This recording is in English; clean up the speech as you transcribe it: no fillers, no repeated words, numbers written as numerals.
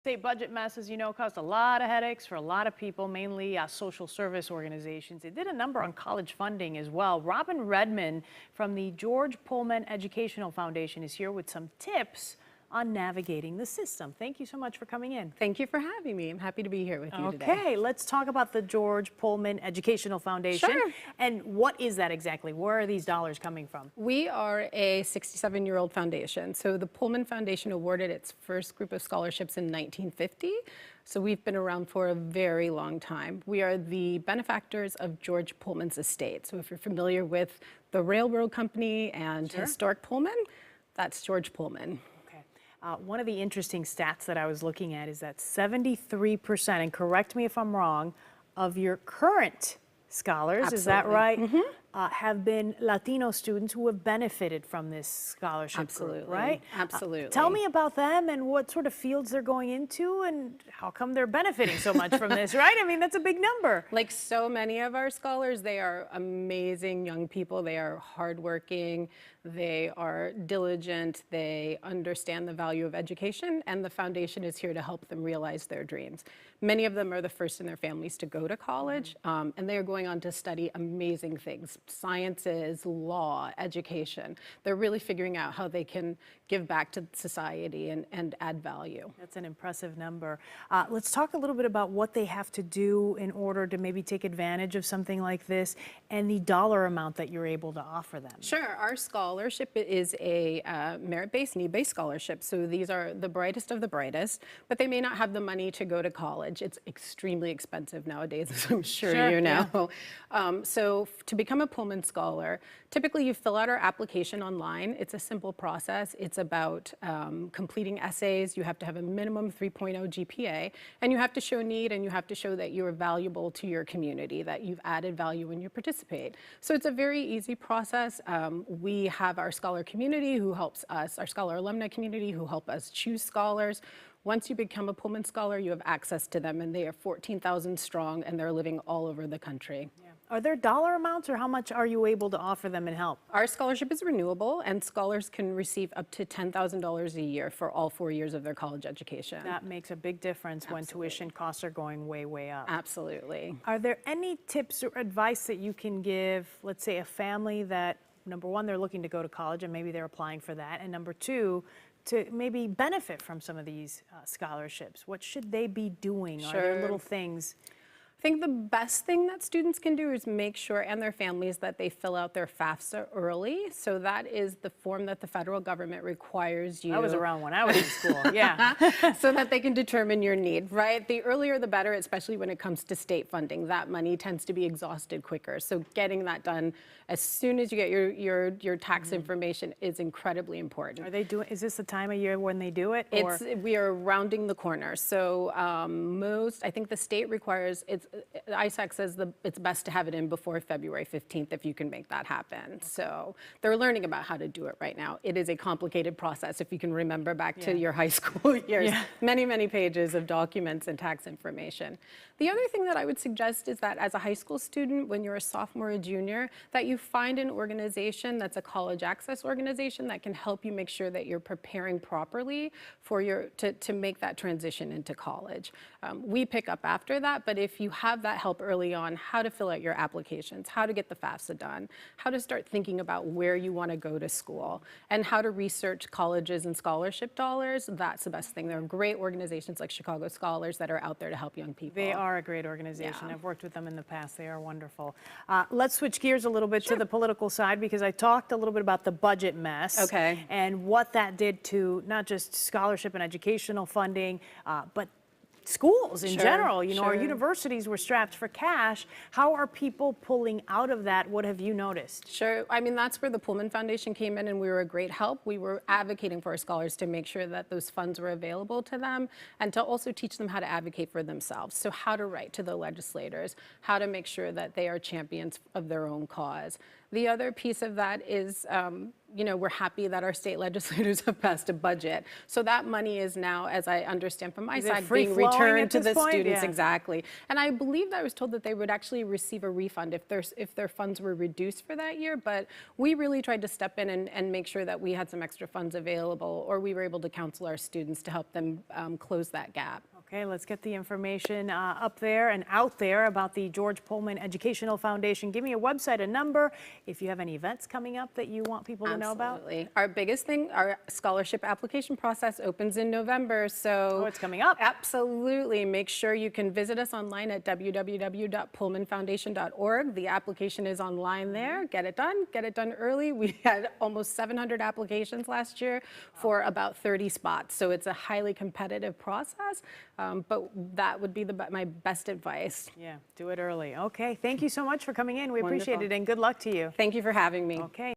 State budget mess, as you know, caused a lot of headaches for a lot of people, mainly social service organizations. It did a number on college funding as well. Robin Redmond from the George Pullman Educational Foundation is here with some tips on navigating the system. Thank you so much for coming in. Thank you for having me. I'm happy to be here with you today. Okay, let's talk about the George Pullman Educational Foundation. Sure. And what is that exactly? Where are these dollars coming from? We are a 67-year-old foundation. So the Pullman Foundation awarded its first group of scholarships in 1950. So we've been around for a very long time. We are the benefactors of George Pullman's estate. So if you're familiar with the railroad company and Sure. historic Pullman, that's George Pullman. One of the interesting stats that I was looking at is that 73%, and correct me if I'm wrong, of your current scholars, is that right, have been Latino students who have benefited from this scholarship Absolutely. group, right? Absolutely. Tell me about them and what sort of fields they're going into and how come they're benefiting so much from this, right? I mean, that's a big number. Like so many of our scholars, they are amazing young people. They are hardworking, they are diligent, they understand the value of education, and the foundation is here to help them realize their dreams. Many of them are the first in their families to go to college, and they are going on to study amazing things, sciences, law, education. They're really figuring out how they can give back to society and add value. That's an impressive number. Let's talk a little bit about what they have to do in order to maybe take advantage of something like this and the dollar amount that you're able to offer them. Sure. Our scholarship is a merit-based, need-based scholarship. So these are the brightest of the brightest, but they may not have the money to go to college. It's extremely expensive nowadays, as I'm sure you know. Yeah. So to become a Pullman Scholar, typically you fill out our application online. It's a simple process. It's about completing essays. You have to have a minimum 3.0 GPA, and you have to show need, and you have to show that you are valuable to your community, that you've added value when you participate. So it's a very easy process. We have our scholar community who helps us, our scholar alumni community who help us choose scholars. Once you become a Pullman Scholar, you have access to them, and they are 14,000 strong, and they're living all over the country. Yeah. Are there dollar amounts, or how much are you able to offer them and help? Our scholarship is renewable, and scholars can receive up to $10,000 a year for all 4 years of their college education. That makes a big difference when tuition costs are going way, way up. Absolutely. Are there any tips or advice that you can give, let's say, a family that, number one, they're looking to go to college and maybe they're applying for that, and number two, to maybe benefit from some of these scholarships? What should they be doing? Are there little things? I think the best thing that students can do is make sure, and their families, that they fill out their FAFSA early. So that is the form that the federal government requires you. I was around when I was in school, yeah. So that they can determine your need, right? The earlier the better, especially when it comes to state funding. That money tends to be exhausted quicker. So getting that done as soon as you get your tax information is incredibly important. Are they doing, is this the time of year when they do it? We are rounding the corner. So I think the state requires, ISAC says it's best to have it in before February 15th if you can make that happen. So they're learning about how to do it right now. It is a complicated process if you can remember back to your high school years. Many, many pages of documents and tax information. The other thing that I would suggest is that as a high school student, when you're a sophomore or junior, that you find an organization that's a college access organization that can help you make sure that you're preparing properly for to make that transition into college. We pick up after that, but if you have that help early on, how to fill out your applications, how to get the FAFSA done, how to start thinking about where you want to go to school, and how to research colleges and scholarship dollars, that's the best thing. There are great organizations like Chicago Scholars that are out there to help young people. They are a great organization. Yeah. I've worked with them in the past. They are wonderful. Let's switch gears a little bit to the political side, because I talked a little bit about the budget mess and what that did to not just scholarship and educational funding, but schools in general. You know, our universities were strapped for cash. How are people pulling out of that? What have you noticed? Sure. I mean, that's where the Pullman Foundation came in, and we were a great help. We were advocating for our scholars to make sure that those funds were available to them, and to also teach them how to advocate for themselves. So how to write to the legislators, how to make sure that they are champions of their own cause. The other piece of that is, we're happy that our state legislators have passed a budget. So that money is now, as I understand from my side, being returned to the students. Exactly. And I believe that I was told that they would actually receive a refund if their funds were reduced for that year. But we really tried to step in and make sure that we had some extra funds available, or we were able to counsel our students to help them close that gap. Okay, let's get the information up there and out there about the George Pullman Educational Foundation. Give me a website, a number, if you have any events coming up that you want people to know about. Absolutely. Our biggest thing, our scholarship application process opens in November, so. Oh, it's coming up. Absolutely. Make sure you can visit us online at www.pullmanfoundation.org. The application is online there. Get it done early. We had almost 700 applications last year for about 30 spots, so it's a highly competitive process. But that would be my best advice. Yeah, do it early. Okay, thank you so much for coming in. We appreciate it, and good luck to you. Thank you for having me. Okay.